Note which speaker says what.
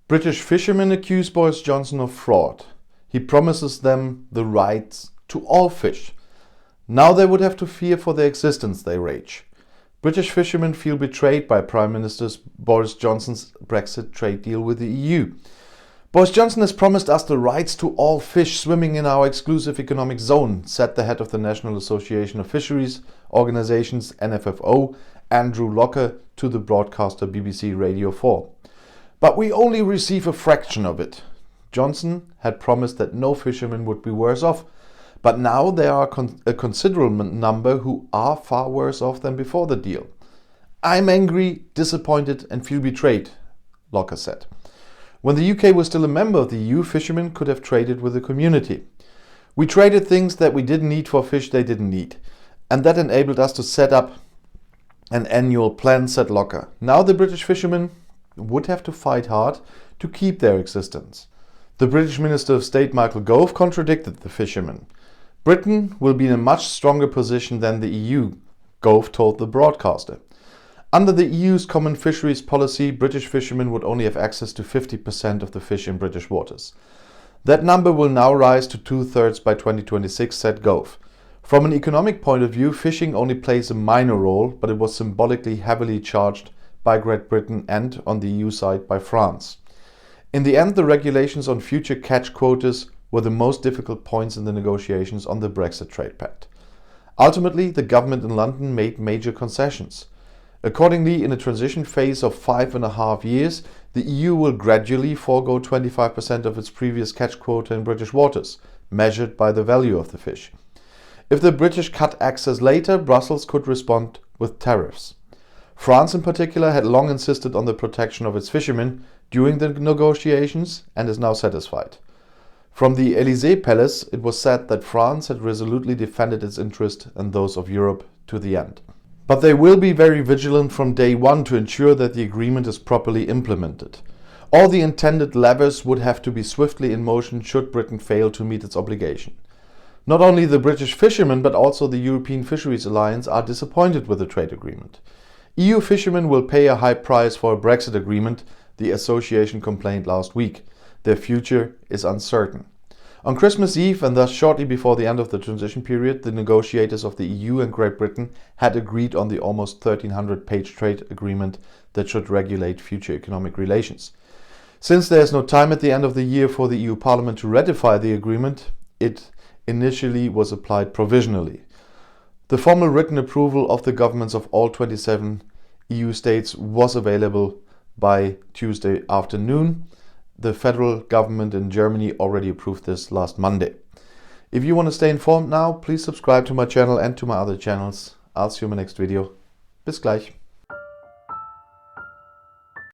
Speaker 1: British fishermen accuse Boris Johnson of fraud. He promises them the rights to all fish. Now they would have to fear for their existence, they rage. British fishermen feel betrayed by Prime Minister Boris Johnson's Brexit trade deal with the EU. Boris Johnson has promised us the rights to all fish swimming in our exclusive economic zone, said the head of the National Association of Fisheries Organisations, NFFO, Andrew Locker, to the broadcaster BBC Radio 4. But we only receive a fraction of it. Johnson had promised that no fishermen would be worse off, but now there are a considerable number who are far worse off than before the deal. I'm angry, disappointed and feel betrayed, Locker said. When the UK was still a member of the EU, fishermen could have traded with the community. We traded things that we didn't need for fish they didn't need, and that enabled us to set up an annual plan, said Locker. Now the British fishermen would have to fight hard to keep their existence. The British Minister of State Michael Gove contradicted the fishermen. Britain will be in a much stronger position than the EU, Gove told the broadcaster. Under the EU's common fisheries policy, British fishermen would only have access to 50% of the fish in British waters. That number will now rise to 2/3 by 2026, said Gove. From an economic point of view, fishing only plays a minor role, but it was symbolically heavily charged by Great Britain and, on the EU side, by France. In the end, the regulations on future catch quotas were the most difficult points in the negotiations on the Brexit trade pact. Ultimately, the government in London made major concessions. Accordingly, in a transition phase of 5.5 years, the EU will gradually forego 25% of its previous catch quota in British waters, measured by the value of the fish. If the British cut access later, Brussels could respond with tariffs. France in particular had long insisted on the protection of its fishermen during the negotiations and is now satisfied. From the Élysée Palace, it was said that France had resolutely defended its interest and those of Europe to the end. But they will be very vigilant from day one to ensure that the agreement is properly implemented. All the intended levers would have to be swiftly in motion should Britain fail to meet its obligation. Not only the British fishermen but also the European Fisheries Alliance are disappointed with the trade agreement. EU fishermen will pay a high price for a Brexit agreement, the association complained last week. Their future is uncertain. On Christmas Eve, and thus shortly before the end of the transition period, the negotiators of the EU and Great Britain had agreed on the almost 1,300-page trade agreement that should regulate future economic relations. Since there is no time at the end of the year for the EU Parliament to ratify the agreement, it initially was applied provisionally. The formal written approval of the governments of all 27 EU states was available by Tuesday afternoon. The federal government in Germany already approved this last Monday. If you want to stay informed now, please subscribe to my channel and to my other channels. I'll see you in my next video. Bis gleich.